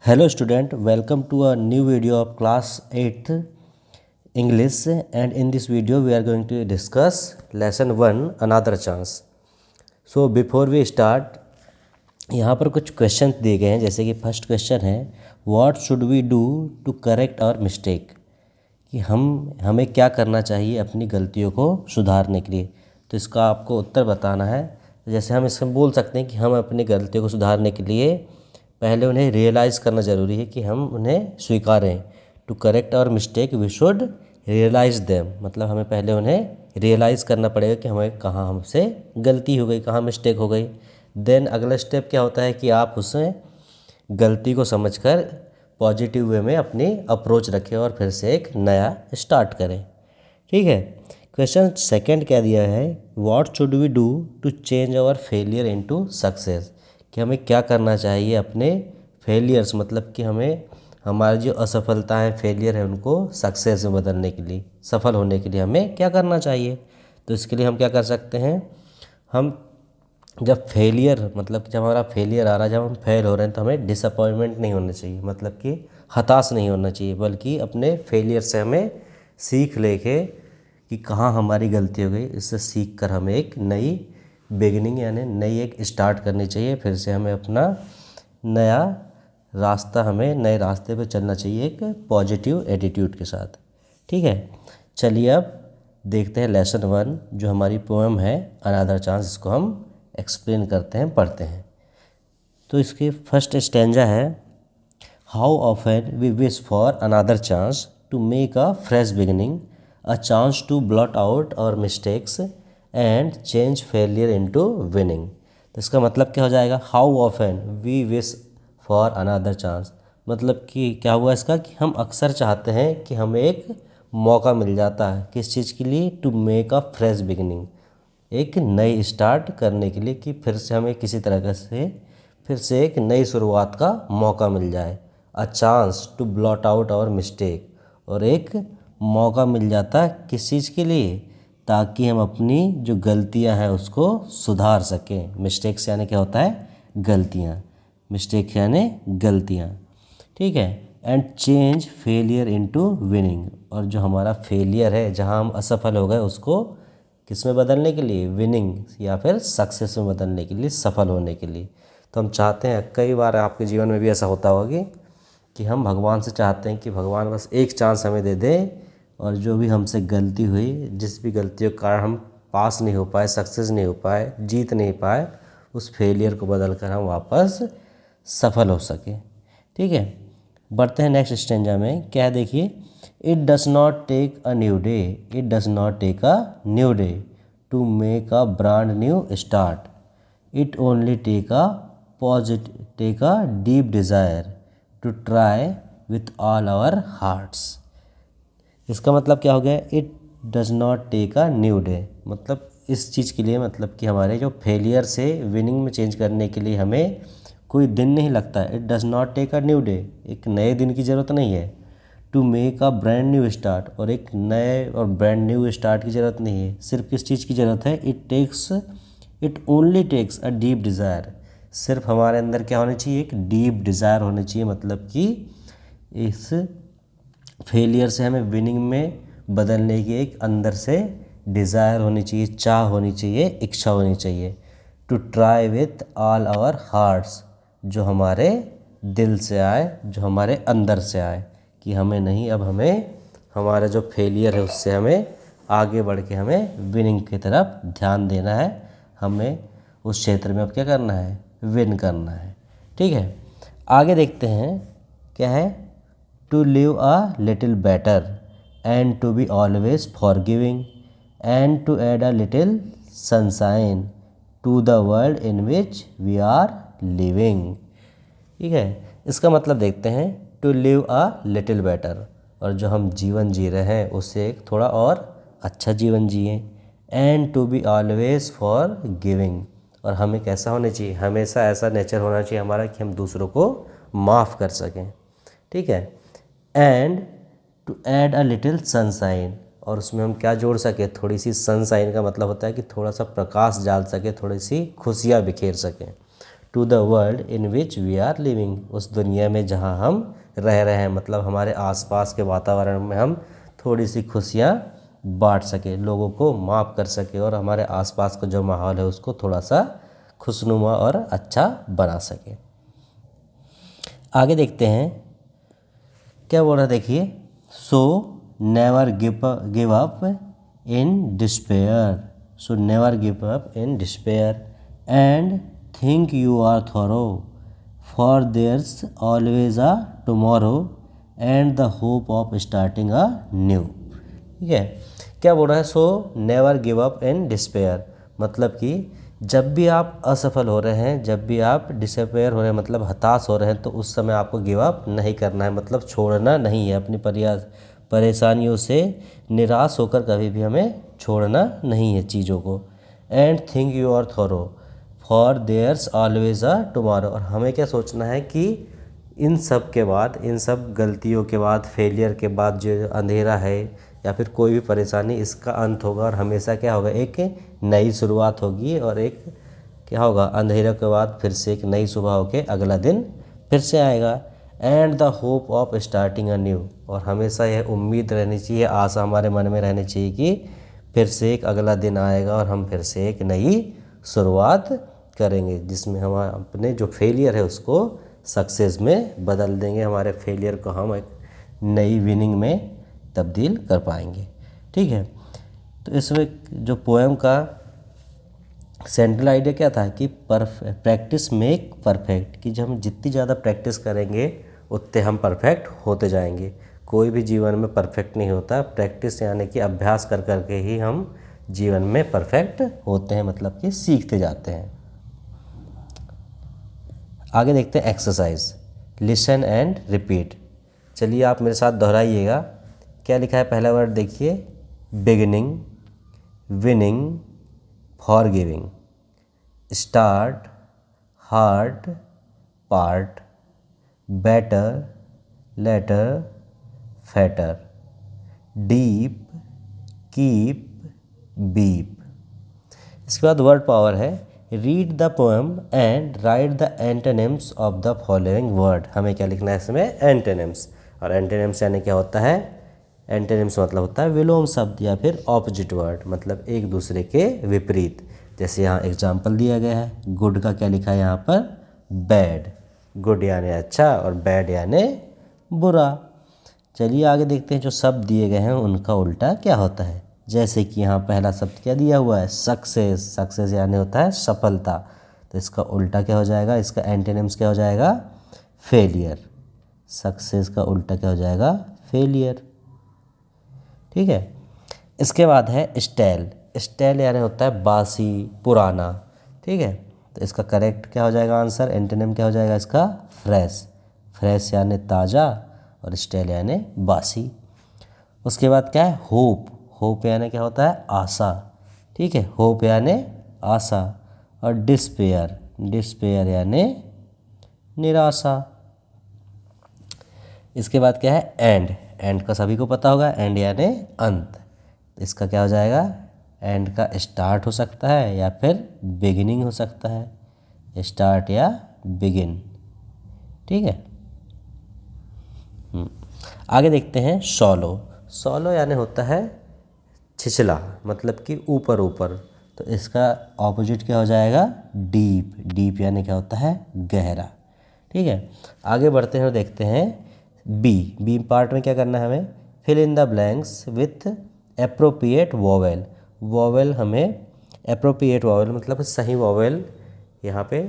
Hello student, welcome to a new video of class 8th English, and in this video we are going to discuss lesson 1 another chance. So before we start, यहाँ पर कुछ question दिए गए हैं. जैसे कि first question है what should we do to correct our mistake, कि हमें क्या करना चाहिए अपनी गलतियों को सुधारने के लिए. तो इसका आपको उत्तर बताना है. जैसे हम इसमें बोल सकते हैं कि हम अपनी गलतियों को सुधारने के लिए पहले उन्हें रियलाइज़ करना ज़रूरी है, कि हम उन्हें स्वीकारें. To correct our mistake we should realise them, मतलब हमें पहले उन्हें रियलाइज़ करना पड़ेगा कि हमें कहाँ हमसे गलती हो गई, कहाँ मिस्टेक हो गई. देन अगला स्टेप क्या होता है कि आप उसे गलती को समझकर पॉजिटिव वे में अपनी अप्रोच रखें और फिर से एक नया स्टार्ट करें. ठीक है. क्वेश्चन सेकंड क्या दिया है, what should we do to change our failure into success, कि हमें क्या करना चाहिए अपने फेलियर्स, मतलब कि हमें हमारी जो असफलता है, फेलियर है, उनको सक्सेस में बदलने के लिए, सफल होने के लिए हमें क्या करना चाहिए. तो इसके लिए हम क्या कर सकते हैं, हम जब फेलियर, मतलब जब हमारा फेलियर आ रहा है, जब हम फेल हो रहे हैं, तो हमें डिसअपॉइंटमेंट नहीं होना चाहिए, मतलब कि हताश नहीं होना चाहिए, बल्कि अपने फेलियर से हमें सीख लेके कि कहाँ हमारी गलती हो गई, इससे सीख कर हमें एक नई बिगिनिंग यानी नई एक स्टार्ट करनी चाहिए. फिर से हमें अपना नया रास्ता, हमें नए रास्ते पे चलना चाहिए एक पॉजिटिव एटीट्यूड के साथ. ठीक है. चलिए अब देखते हैं लेसन 1 जो हमारी पोएम है अनदर चांस, इसको हम एक्सप्लेन करते हैं, पढ़ते हैं. तो इसके फर्स्ट स्टैंजा है, how often we wish for another chance to make a fresh beginning, a chance to blot out our mistakes and change failure into winning. तो इसका मतलब क्या हो जाएगा, how often we wish for another chance, मतलब कि क्या हुआ इसका, कि हम अक्सर चाहते हैं कि हमें एक मौका मिल जाता है, किस चीज़ के लिए, to make a fresh beginning, एक नई स्टार्ट करने के लिए, कि फिर से हमें किसी तरह से फिर से एक नई शुरुआत का मौका मिल जाए. A chance to blot out our mistake, और एक मौका मिल जाता है किस चीज़ के लिए, ताकि हम अपनी जो गलतियां हैं उसको सुधार सकें. मिस्टेक्स यानी क्या होता है, गलतियां. मिस्टेक यानी गलतियां. ठीक है. And change failure into winning, और जो हमारा फेलियर है, जहां हम असफल हो गए, उसको किस में बदलने के लिए, विनिंग या फिर सक्सेस में बदलने के लिए, सफल होने के लिए. तो हम चाहते हैं, कई बार आपके जीवन में भी ऐसा होता होगा कि हम भगवान से चाहते हैं कि भगवान बस एक चांस हमें दे दे, और जो भी हमसे गलती हुई, जिस भी गलतियों के कारण हम पास नहीं हो पाए, सक्सेस नहीं हो पाए, जीत नहीं पाए, उस फेलियर को बदल कर हम वापस सफल हो सके. ठीक है. बढ़ते हैं नेक्स्ट स्टेंजा में. क्या है देखिए, it does not take a new day, it does not take a new day to make a brand new start, it only take a deep desire to try with all our hearts. इसका मतलब क्या हो गया, it does not take a new day, मतलब इस चीज़ के लिए, मतलब कि हमारे जो फेलियर से विनिंग में चेंज करने के लिए हमें कोई दिन नहीं लगता है. It does not take a new day, एक नए दिन की ज़रूरत नहीं है. To make a brand new start, और एक नए और ब्रांड न्यू स्टार्ट की ज़रूरत नहीं है. सिर्फ किस चीज़ की ज़रूरत है, it only takes a deep desire, सिर्फ हमारे अंदर क्या होनी चाहिए, एक डीप डिज़ायर होनी चाहिए, मतलब कि इस फेलियर से हमें विनिंग में बदलने की एक अंदर से डिज़ायर होनी चाहिए, चाह होनी चाहिए, इच्छा होनी चाहिए. To try with all our hearts, जो हमारे दिल से आए, जो हमारे अंदर से आए, कि हमें नहीं, अब हमें हमारा जो फेलियर है उससे हमें आगे बढ़ के हमें विनिंग की तरफ ध्यान देना है. हमें उस क्षेत्र में अब क्या करना है, विन करना है. ठीक है. आगे देखते हैं क्या है, to live a little better and to be always forgiving and to add a little sunshine to the world in which we are living. ठीक है. इसका मतलब देखते हैं, to live a little better, और जो हम जीवन जी रहे हैं उससे एक थोड़ा और अच्छा जीवन जिए. And to be always forgiving, और हमें कैसा होना चाहिए, हमेशा ऐसा नेचर होना चाहिए हमारा कि हम दूसरों को माफ़ कर सकें. ठीक है. And to add a little sunshine, और उसमें हम क्या जोड़ सके, थोड़ी सी सनशाइन का मतलब होता है कि थोड़ा सा प्रकाश डाल सके, थोड़ी सी खुशियाँ बिखेर सकें. To the world in which we are living, उस दुनिया में जहाँ हम रह रहे हैं, मतलब हमारे आसपास के वातावरण में हम थोड़ी सी खुशियाँ बांट सके, लोगों को माफ़ कर सके और हमारे आसपास का जो माहौल है उसको थोड़ा सा खुशनुमा और अच्छा बना सके। आगे देखते हैं क्या बोल रहा है, देखिए। So never give up in despair, so never give up in despair and think you are through, for there's always a tomorrow and the hope of starting a new. ठीक है, क्या बोल रहा है, so never give up in despair, मतलब कि जब भी आप असफल हो रहे हैं, जब भी आप डिसपेयर हो रहे हैं, मतलब हताश हो रहे हैं, तो उस समय आपको गिव अप नहीं करना है, मतलब छोड़ना नहीं है। अपनी परेशानियों से निराश होकर कभी भी हमें छोड़ना नहीं है चीज़ों को। And think you are through, for there's always a tomorrow, और हमें क्या सोचना है कि इन सब के बाद, इन सब गलतियों के बाद, फेलियर के बाद जो अंधेरा है या फिर कोई भी परेशानी, इसका अंत होगा और हमेशा क्या होगा, एक नई शुरुआत होगी और एक क्या होगा, अंधेरे के बाद फिर से एक नई सुबह होके अगला दिन फिर से आएगा। And the hope of starting a new, और हमेशा यह उम्मीद रहनी चाहिए, आशा हमारे मन में रहनी चाहिए कि फिर से एक अगला दिन आएगा और हम फिर से एक नई शुरुआत करेंगे, जिसमें हम अपने जो फेलियर है उसको सक्सेस में बदल देंगे, हमारे फेलियर को हम एक नई विनिंग में तब्दील कर पाएंगे। ठीक है, तो इसमें जो पोएम का सेंट्रल आइडिया क्या था कि प्रैक्टिस मेक परफेक्ट, कि जब हम जितनी ज़्यादा प्रैक्टिस करेंगे उतने हम परफेक्ट होते जाएंगे। कोई भी जीवन में परफेक्ट नहीं होता, प्रैक्टिस यानी कि अभ्यास कर करके ही हम जीवन में परफेक्ट होते हैं, मतलब कि सीखते जाते हैं। आगे देखते हैं एक्सरसाइज, लिसन एंड रिपीट। चलिए आप मेरे साथ दोहराइएगा। क्या लिखा है, पहला वर्ड देखिए, beginning, winning, forgiving, start, heart, part, better, letter, fatter, deep, keep, beep. इसके बाद वर्ड पावर है, read the poem and write the antonyms of the following word. हमें क्या लिखना है इसमें, एंटोनिम्स, और एंटोनिम्स यानी क्या होता है, एंटोनिम्स मतलब होता है विलोम शब्द या फिर ऑपोजिट वर्ड, मतलब एक दूसरे के विपरीत। जैसे यहाँ एग्जाम्पल दिया गया है, गुड का क्या लिखा है यहाँ पर, बैड, गुड यानी अच्छा और बैड यानी बुरा। चलिए आगे देखते हैं जो शब्द दिए गए हैं उनका उल्टा क्या होता है। जैसे कि यहाँ पहला शब्द क्या दिया हुआ है, सक्सेस, सक्सेस यानी होता है सफलता, तो इसका उल्टा क्या हो जाएगा, इसका एंटोनिम्स क्या हो जाएगा, फेलियर। सक्सेस का उल्टा क्या हो जाएगा, फेलियर। ठीक है, इसके बाद है स्टेल, स्टेल यानी होता है बासी, पुराना। ठीक है, तो इसका करेक्ट क्या हो जाएगा आंसर, एंटोनिम क्या हो जाएगा इसका, फ्रेश, फ्रेश यानी ताज़ा और स्टेल यानी बासी। उसके बाद क्या है, होप, होप यानी क्या होता है, आशा। ठीक है, होप यानी आशा, और डिस्पेयर, डिस्पेयर यानी निराशा। इसके बाद क्या है, एंड, एंड का सभी को पता होगा, एंड यानी अंत। इसका क्या हो जाएगा, एंड का स्टार्ट हो सकता है या फिर बिगिनिंग हो सकता है, स्टार्ट या बिगिन। ठीक है, आगे देखते हैं सॉलो, सॉलो यानी होता है छिछला, मतलब कि ऊपर ऊपर, तो इसका ऑपोजिट क्या हो जाएगा, डीप, डीप यानी क्या होता है, गहरा। ठीक है, आगे बढ़ते हैं और देखते हैं बी, बी पार्ट में क्या करना है हमें, fill in the blanks with appropriate vowel, vowel हमें एप्रोप्रिएट वोवेल मतलब सही वोवेल यहाँ पे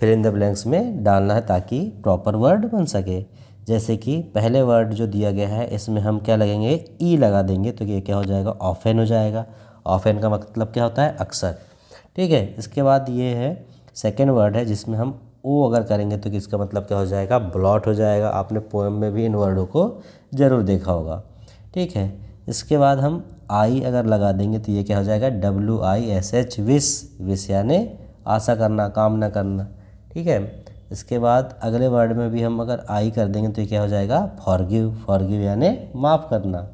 फिल इन द ब्लैंक्स में डालना है ताकि प्रॉपर वर्ड बन सके। जैसे कि पहले वर्ड जो दिया गया है इसमें हम क्या लगेंगे, ई लगा देंगे, तो ये क्या हो जाएगा, ऑफेन हो जाएगा। ऑफेन का मतलब क्या होता है, अक्सर। ठीक है, इसके बाद ये है सेकेंड वर्ड है जिसमें हम ओ अगर करेंगे तो इसका मतलब क्या हो जाएगा, ब्लॉट हो जाएगा। आपने पोएम में भी इन वर्डों को ज़रूर देखा होगा। ठीक है, इसके बाद हम आई अगर लगा देंगे तो ये क्या हो जाएगा, WISH, विश, विश यानी आशा करना, कामना करना। ठीक है, इसके बाद अगले वर्ड में भी हम अगर आई कर देंगे तो ये क्या हो जाएगा, फॉरगिव, फॉरगिव यानी माफ़ करना।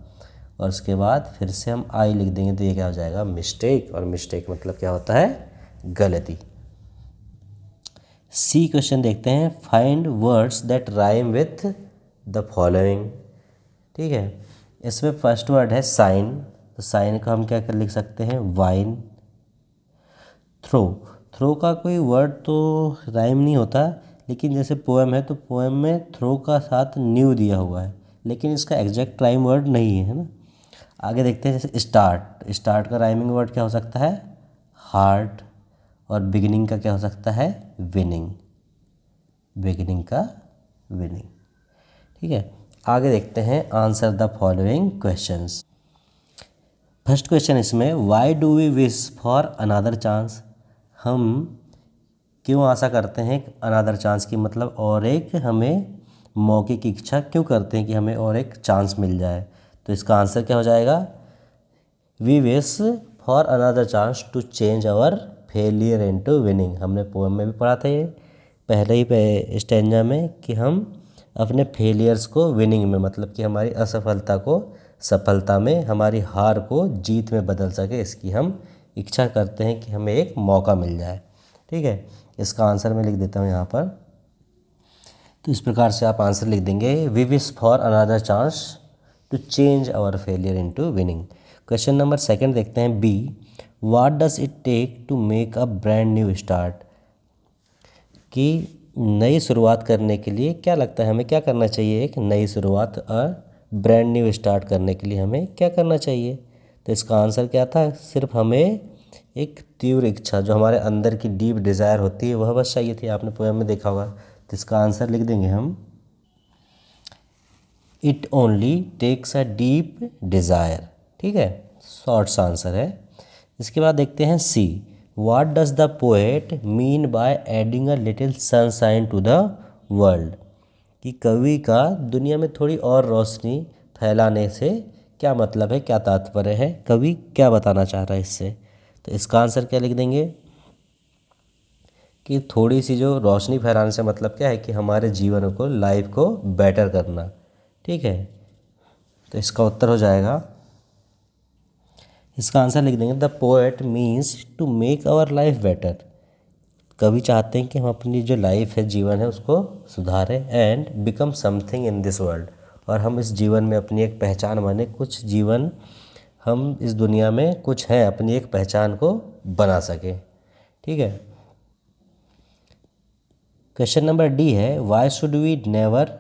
और उसके बाद फिर से हम आई लिख देंगे तो ये क्या हो जाएगा, मिस्टेक, और मिस्टेक मतलब क्या होता है, गलती। सी क्वेश्चन देखते हैं, find words that rhyme with the following. ठीक है, इसमें फर्स्ट वर्ड है साइन, तो साइन का हम क्या कर लिख सकते हैं, वाइन। थ्रो, थ्रो का कोई वर्ड तो राइम नहीं होता, लेकिन जैसे पोएम है तो पोएम में थ्रो का साथ न्यू दिया हुआ है, लेकिन इसका एग्जैक्ट राइम वर्ड नहीं है ना। आगे देखते हैं, जैसे स्टार्ट, स्टार्ट का राइमिंग वर्ड क्या हो सकता है, हार्ट। और बिगिनिंग का क्या हो सकता है, विनिंग, बिगिनिंग का विनिंग। ठीक है, आगे देखते हैं, answer the following questions. First question इसमें, why do we wish for another chance. हम क्यों आशा करते हैं अनदर चांस की, मतलब और एक हमें मौके की इच्छा क्यों करते हैं कि हमें और एक चांस मिल जाए। तो इसका आंसर क्या हो जाएगा, we wish for another chance to change our failure into winning. हमने पोएम में भी पढ़ा था ये पहले ही स्टेंजा में कि हम अपने फेलियर्स को विनिंग में, मतलब कि हमारी असफलता को सफलता में, हमारी हार को जीत में बदल सके, इसकी हम इच्छा करते हैं कि हमें एक मौका मिल जाए। ठीक है, इसका आंसर मैं लिख देता हूँ यहाँ पर। तो इस प्रकार से आप आंसर लिख देंगे, we wish for another chance to change our failure into winning. Question number second देखते हैं, B, what does it take to make a brand new start. कि नई शुरुआत करने के लिए क्या लगता है हमें क्या करना चाहिए, एक नई शुरुआत ब्रांड न्यू स्टार्ट करने के लिए हमें क्या करना चाहिए। तो इसका आंसर क्या था, सिर्फ हमें एक तीव्र इच्छा, जो हमारे अंदर की डीप डिज़ायर होती है, वह बस चाहिए थी। आपने पोएम में देखा होगा। तो इसका आंसर लिख देंगे हम, it only takes a deep desire. ठीक है, शॉर्ट्स आंसर है। इसके बाद देखते हैं see, what does the poet mean by adding a little sunshine to the world. कि कवि का दुनिया में थोड़ी और रोशनी फैलाने से क्या मतलब है, क्या तात्पर्य है, कवि क्या बताना चाह रहा है इससे। तो इसका आंसर क्या लिख देंगे कि थोड़ी सी जो रोशनी फैलाने से मतलब क्या है कि हमारे जीवन को, लाइफ को बेटर करना। ठीक है, तो इसका उत्तर हो जाएगा, इसका आंसर लिख देंगे, the poet means to make our life better. कवि चाहते हैं कि हम अपनी जो लाइफ है, जीवन है, उसको सुधारें and become something in this world. और हम इस जीवन में अपनी एक पहचान बने, कुछ जीवन हम इस दुनिया में कुछ हैं, अपनी एक पहचान को बना सकें। ठीक है, क्वेश्चन नंबर डी है, why should we never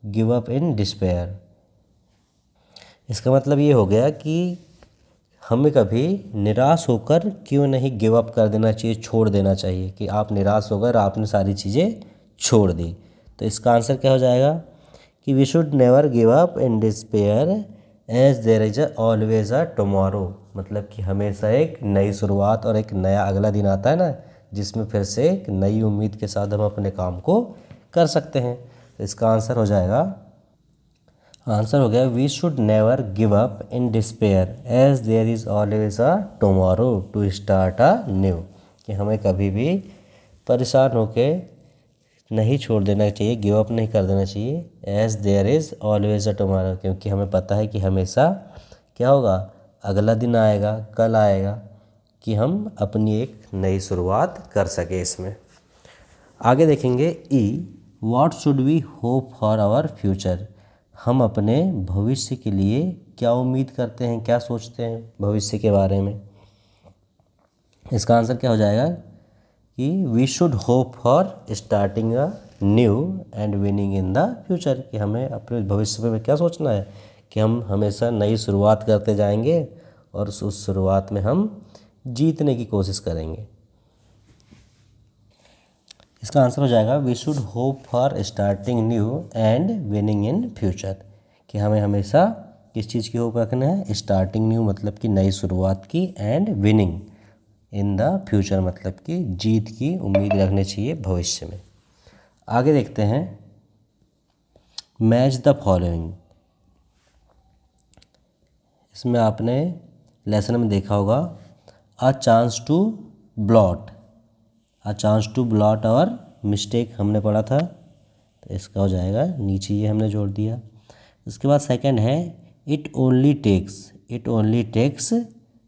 give up in despair. इसका मतलब ये हो गया कि हमें कभी निराश होकर क्यों नहीं गिव अप कर देना चाहिए, छोड़ देना चाहिए। कि आप निराश होकर आपने सारी चीज़ें छोड़ दी। तो इसका आंसर क्या हो जाएगा कि we should never give up in despair as there is always a tomorrow. मतलब कि हमेशा एक नई शुरुआत और एक नया अगला दिन आता है ना, जिसमें फिर से एक नई उम्मीद के साथ हम अपने काम को कर सकते हैं। तो इसका आंसर हो जाएगा, आंसर हो गया, we should never give up in despair as there is always a tomorrow to start a new. कि हमें कभी भी परेशान होके नहीं छोड़ देना चाहिए, गिव अप नहीं कर देना चाहिए, as there is always a tomorrow. क्योंकि हमें पता है कि हमेशा क्या होगा, अगला दिन आएगा, कल आएगा, कि हम अपनी एक नई शुरुआत कर सके इसमें। आगे देखेंगे E, what should we hope for our future. हम अपने भविष्य के लिए क्या उम्मीद करते हैं, क्या सोचते हैं भविष्य के बारे में। इसका आंसर क्या हो जाएगा कि we should hope for starting a new and winning in the future. कि हमें अपने भविष्य में क्या सोचना है कि हम हमेशा नई शुरुआत करते जाएंगे और उस शुरुआत में हम जीतने की कोशिश करेंगे। इसका आंसर हो जाएगा, we should hope for starting new and winning in future. कि हमें हमेशा किस चीज़ की होप रखना है, स्टार्टिंग न्यू मतलब कि नई शुरुआत की, and winning in the future मतलब कि जीत की उम्मीद रखनी चाहिए भविष्य में। आगे देखते हैं, मैच द फॉलोइंग। इसमें आपने लेसन में देखा होगा, a chance to blot, a chance to blot our mistake हमने पढ़ा था। तो इसका हो जाएगा, नीचे ये हमने जोड़ दिया। उसके बाद सेकंड है, it only takes, it only takes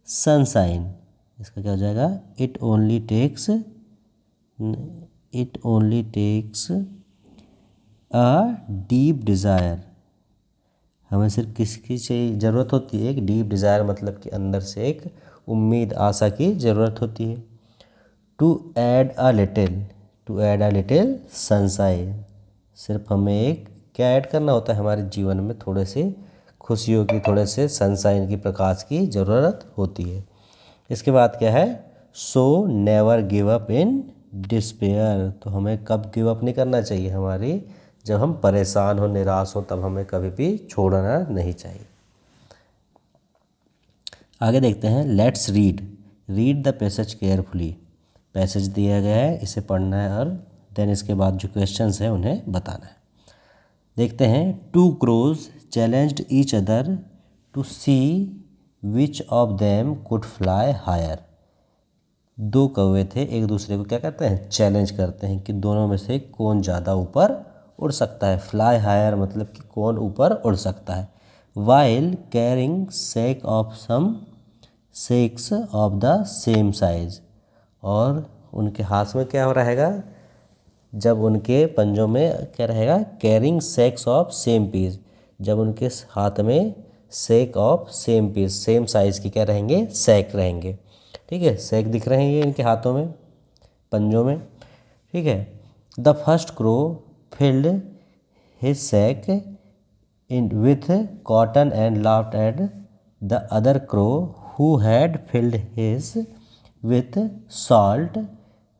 sunshine. इसका क्या हो जाएगा, it only takes it only takes a deep desire, हमें सिर्फ किसकी चाहिए ज़रूरत होती है, एक डीप डिज़ायर मतलब कि अंदर से एक उम्मीद आशा की ज़रूरत होती है। To add a little, to add a little sunshine, सिर्फ हमें एक क्या ऐड करना होता है हमारे जीवन में, थोड़े से खुशियों की, थोड़े से सनशाइन की, प्रकाश की ज़रूरत होती है। इसके बाद क्या है, so never give up in despair, तो हमें कब गिव अप नहीं करना चाहिए, हमारी जब हम परेशान हो, निराश हो, तब हमें कभी भी छोड़ना नहीं चाहिए। आगे देखते हैं, let's read, read the passage carefully, passage दिया गया है, इसे पढ़ना है और देन इसके बाद जो क्वेश्चंस हैं उन्हें बताना है। देखते हैं, two crows challenged each other to see which of them could fly higher, दो कौवे थे, एक दूसरे को क्या करते हैं, चैलेंज करते हैं कि दोनों में से कौन ज़्यादा ऊपर उड़ सकता है। फ्लाई हायर मतलब कि कौन ऊपर उड़ सकता है। While carrying sack of some sacks of the same size, और उनके हाथ में क्या हो रहेगा, जब उनके पंजों में क्या रहेगा, carrying sacks of same piece, जब उनके हाथ में sack of same piece, same size की क्या रहेंगे, सैक रहेंगे। ठीक है, सैक दिख रहे हैं ये इनके हाथों में, पंजों में। ठीक है, the first crow filled his sack in with cotton and laughed at the other crow who had filled his with salt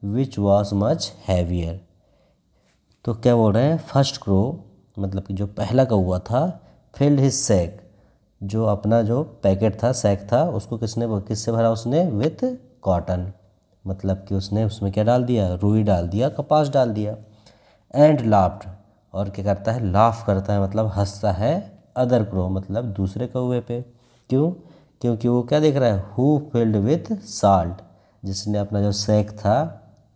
which was much heavier. तो क्या बोल रहे हैं, फर्स्ट क्रो मतलब कि जो पहला कौवा था, फिल्ड हिज सैक, जो अपना जो पैकेट था, सैक था, उसको किससे भरा उसने, विथ कॉटन, मतलब कि उसने उसमें क्या डाल दिया, रुई डाल दिया, कपास डाल दिया। एंड लाफ्ड, और क्या करता है, लाफ करता है मतलब हंसता है, अदर क्रो मतलब दूसरे कौवे पे। क्यों, क्योंकि वो क्या देख रहा है, हु फिल्ड विथ साल्ट, जिसने अपना जो सैक था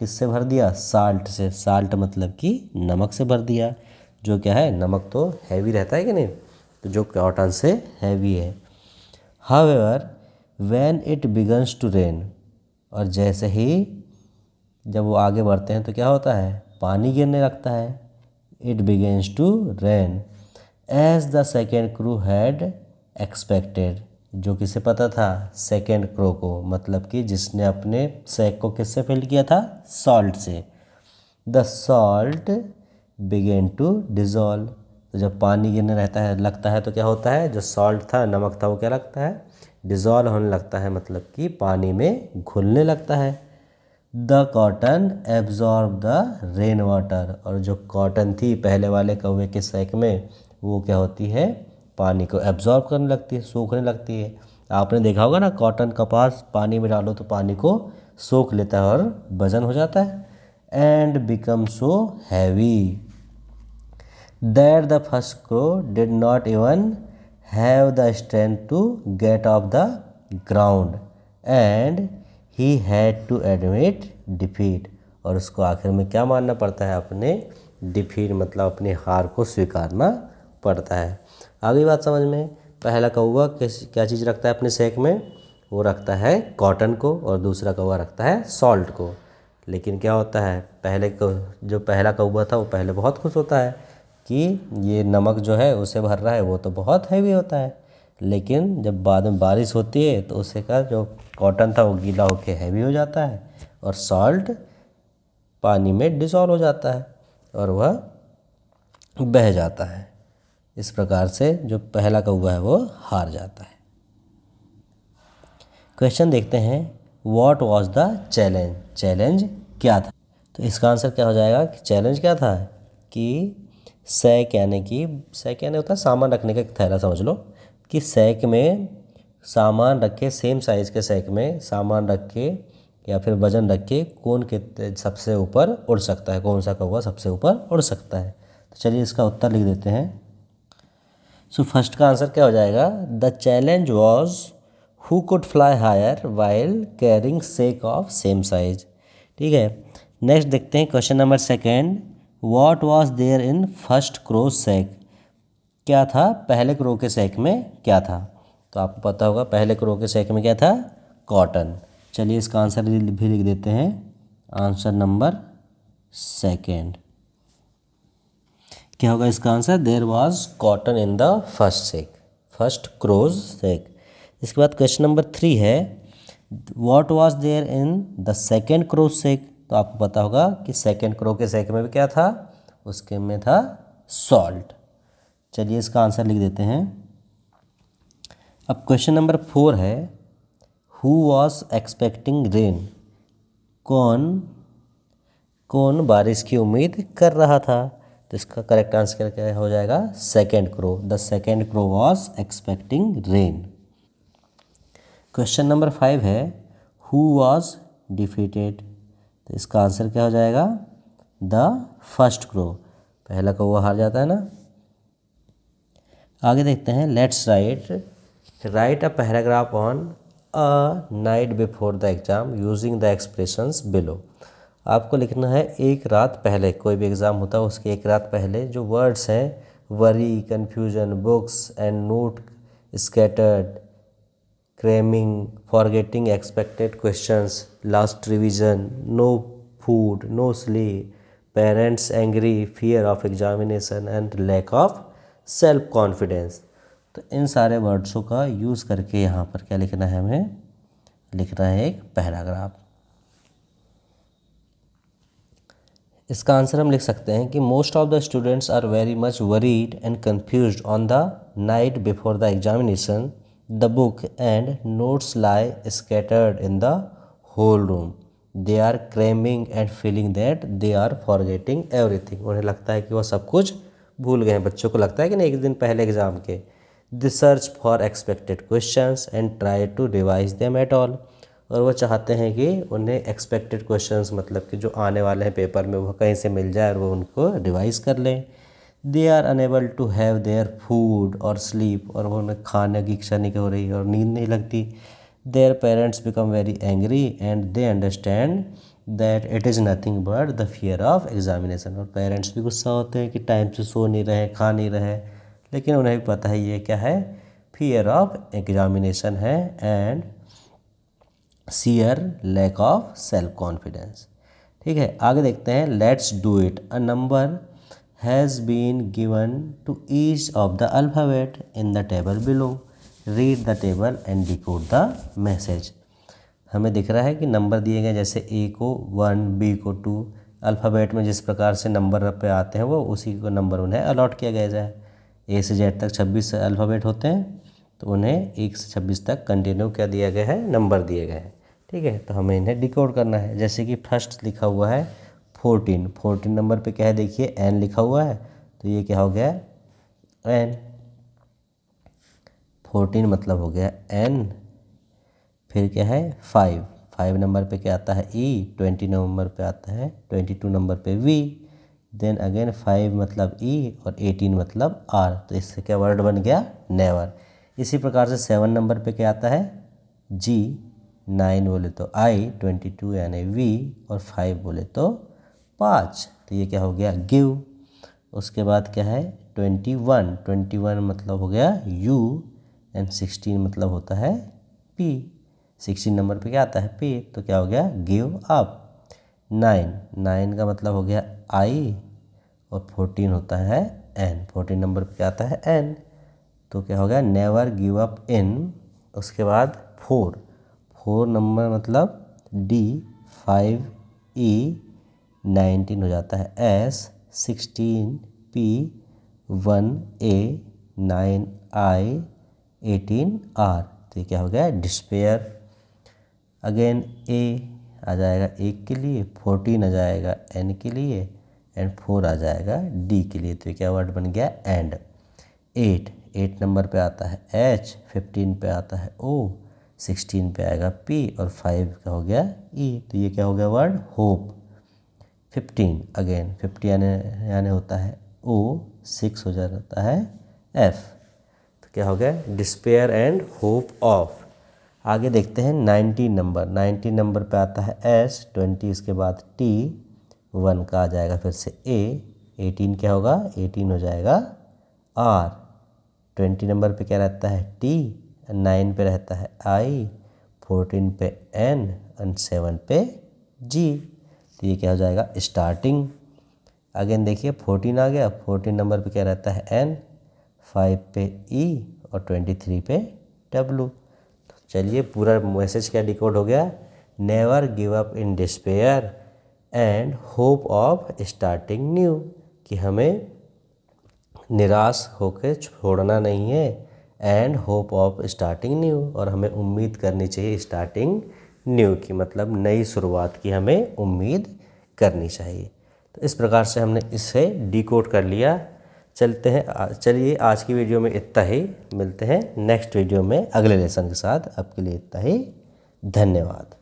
किससे भर दिया, साल्ट से, साल्ट मतलब कि नमक से भर दिया, जो क्या है, नमक तो हैवी रहता है कि नहीं, तो जो कॉटन से हैवी है। However when it begins to rain, और जैसे ही जब वो आगे बढ़ते हैं तो क्या होता है, पानी गिरने लगता है। It begins to rain as the second crow had expected, जो किसे पता था, सेकेंड क्रो को, मतलब कि जिसने अपने सैक को किससे फिल किया था, सॉल्ट से। The salt began to dissolve, तो जब पानी गिरने रहता है लगता है तो क्या होता है, जो सॉल्ट था, नमक था, वो क्या लगता है, डिज़ोल्व होने लगता है, मतलब कि पानी में घुलने लगता है। The cotton absorb the rain water, और जो कॉटन थी पहले वाले कौवे के सैक में, वो क्या होती है, पानी को एब्जॉर्ब करने लगती है, सोखने लगती है। आपने देखा होगा ना, कॉटन कपास पानी में डालो तो पानी को सोख लेता है और वजन हो जाता है। And become so heavy that the first crow did not even have the strength to get off the ground and he had to admit defeat, और उसको आखिर में क्या मानना पड़ता है, अपने डिफीट मतलब अपनी हार को स्वीकारना पड़ता है। आगे बात समझ में, पहला कौवा क्या चीज़ रखता है अपने सैक में, वो रखता है कॉटन को, और दूसरा कौवा रखता है सॉल्ट को। लेकिन क्या होता है, जो पहला कौवा था वो पहले बहुत खुश होता है कि ये नमक जो है उसे भर रहा है, वो तो बहुत हैवी होता है। लेकिन जब बाद में बारिश होती है तो उससे का जो कॉटन था वो गीला होकर हैवी हो जाता है, और सॉल्ट पानी में डिसॉल्व हो जाता है और वह बह जाता है। इस प्रकार से जो पहला कौवा है वो हार जाता है। क्वेश्चन देखते हैं, what was the challenge, challenge क्या था। तो इसका आंसर क्या हो जाएगा कि चैलेंज क्या था कि सैक यानी होता है सामान रखने का एक थैला, समझ लो कि सैक में सामान रखे, सेम साइज़ के सैक में सामान रख के या फिर वजन रख के कौन कितने सबसे ऊपर उड़ सकता है, कौन सा कौवा सबसे ऊपर उड़ सकता है। तो चलिए इसका उत्तर लिख देते हैं। सो फर्स्ट का आंसर क्या हो जाएगा, the challenge was who could fly higher while carrying sack of same size. ठीक है, नेक्स्ट देखते हैं question number second, what was there in first crow sack, क्या था पहले क्रो के सैक में, क्या था। तो आपको पता होगा पहले क्रो के सैक में क्या था, कॉटन। चलिए इसका आंसर भी लिख देते हैं, आंसर नंबर सेकेंड। क्या होगा इसका answer? There was cotton in the first sack, first crow's sack. इसके बाद क्वेश्चन नंबर 3 है, what was there in the second crow's sack. तो आपको पता होगा कि सेकेंड क्रो के सेक में भी क्या था, उसके में था सॉल्ट। चलिए इसका आंसर लिख देते हैं। अब क्वेश्चन नंबर 4 है, हु वॉज एक्सपेक्टिंग रेन। कौन कौन बारिश की उम्मीद कर रहा था। तो इसका करेक्ट आंसर क्या हो जाएगा? Second crow. The second crow was expecting rain. Question number 5 है, हु वॉज डिफीटेड। तो इसका आंसर क्या हो जाएगा? The first crow. पहला कौवा हार जाता है ना। आगे देखते हैं, let's write a paragraph on a night before the exam using the expressions below. आपको लिखना है एक रात पहले, कोई भी एग्ज़ाम होता है उसके एक रात पहले जो वर्ड्स हैं, worry, confusion, books and note, scattered, cramming, forgetting expected questions, last revision, no food, no sleep, parents angry, fear of examination and lack of self confidence. तो इन सारे वर्ड्सों का यूज़ करके यहाँ पर क्या लिखना है, हमें लिखना है एक पैराग्राफ। इसका आंसर हम लिख सकते हैं कि most of the students are very much worried and confused on the night before the examination, the book and notes lie scattered in the whole room, they are cramming and feeling that they are forgetting everything. उन्हें लगता है कि वह सब कुछ भूल गए हैं। बच्चों को लगता है कि नहीं, एक दिन पहले एग्जाम के। They search for expected questions and try to revise them at all. और वो चाहते हैं कि उन्हें एक्सपेक्टेड क्वेश्चंस, मतलब कि जो आने वाले हैं पेपर में, वो कहीं से मिल जाए और वो उनको रिवाइज कर लें। They are unable to have their food और स्लीप। और वो उन्हें खाने की इच्छा नहीं हो रही और नींद नहीं लगती। Their parents become very angry and they understand that it is nothing but the fear of examination. और पेरेंट्स भी गुस्सा होते हैं कि टाइम से सो नहीं रहे, खा नहीं रहे, लेकिन उन्हें भी पता है ये क्या है, फियर ऑफ एग्जामिनेशन है and sheer lack of self confidence. ठीक है, आगे देखते हैं, let's do it. A number has been given to each of the alphabet in the table below, read the table and decode the message. हमें दिख रहा है कि नंबर दिए गए, जैसे ए को 1, बी को 2। अल्फ़ाबेट में जिस प्रकार से नंबर पे आते हैं वो उसी को नंबर उन्हें अलॉट किया गया है। ए से जेड तक 26 अल्फ़ाबेट होते हैं, तो उन्हें 1 से 26 तक कंटिन्यू क्या दिया गया है, नंबर दिए गए हैं। ठीक है, तो हमें इन्हें डिकोड करना है। जैसे कि फर्स्ट लिखा हुआ है 14, 14 नंबर पे क्या है, देखिए एन लिखा हुआ है, तो ये क्या हो गया, एन। 14 मतलब हो गया एन। फिर क्या है 5, 5 नंबर पे क्या आता है ई, 20 नंबर पे आता है, 22 नंबर पे वी, देन अगेन 5 मतलब ई और 18 मतलब आर। तो इससे क्या वर्ड बन गया, नेवर। इसी प्रकार से 7 नंबर पे क्या आता है जी, 9 बोले तो आई, 22 यानी वी, और 5 बोले तो 5। तो ये क्या हो गया, गिव। उसके बाद क्या है 21, 21 मतलब हो गया यू एंड 16 मतलब होता है पी। 16 नंबर पे क्या आता है पी, तो क्या हो गया, गिव अप। 9, 9 का मतलब हो गया आई और 14 होता है एन। 14 नंबर पे क्या आता है एन, तो क्या हो गया, नेवर गिव अप इन। उसके बाद 4, 4 नंबर मतलब डी, 5 ई, 19 हो जाता है S, 16 P, 1 A, 9 I, 18 R. तो ये क्या हो गया, डिस्पेयर। अगेन ए आ जाएगा एक के लिए, 14 आ जाएगा एन के लिए एंड 4 आ जाएगा डी के लिए। तो ये क्या वर्ड बन गया, एंड। 8 नंबर पे आता है एच, 15 पे आता है ओ, 16 पे आएगा पी और 5 का हो गया ई। तो ये क्या हो गया वर्ड, होप। 15 अगेन 50 यानी होता है ओ, 6 हो जाता है एफ। तो क्या हो गया, डिस्पेयर एंड होप ऑफ। आगे देखते हैं 19 नंबर, 19 नंबर पे आता है एस, 20 इसके बाद टी, 1 का आ जाएगा फिर से ए, 18 क्या होगा, 18 हो जाएगा आर। 20 नंबर पे क्या रहता है टी, 9 पे रहता है आई, 14 पे एन एंड 7 पे जी। तो ये क्या हो जाएगा स्टार्टिंग। अगेन देखिए 14 आ गया, 14 नंबर पे क्या रहता है एन, 5 पे ई और 23 पे डब्लू। तो चलिए पूरा मैसेज क्या डिकोड हो गया, never give up in despair and hope of starting new, कि हमें निराश होकर छोड़ना नहीं है, and hope of starting new, और हमें उम्मीद करनी चाहिए स्टार्टिंग न्यू की, मतलब नई शुरुआत की हमें उम्मीद करनी चाहिए। तो इस प्रकार से हमने इसे डिकोड कर लिया। चलिए आज की वीडियो में इतना ही, मिलते हैं नेक्स्ट वीडियो में अगले लेसन के साथ। अब के लिए इतना ही, धन्यवाद।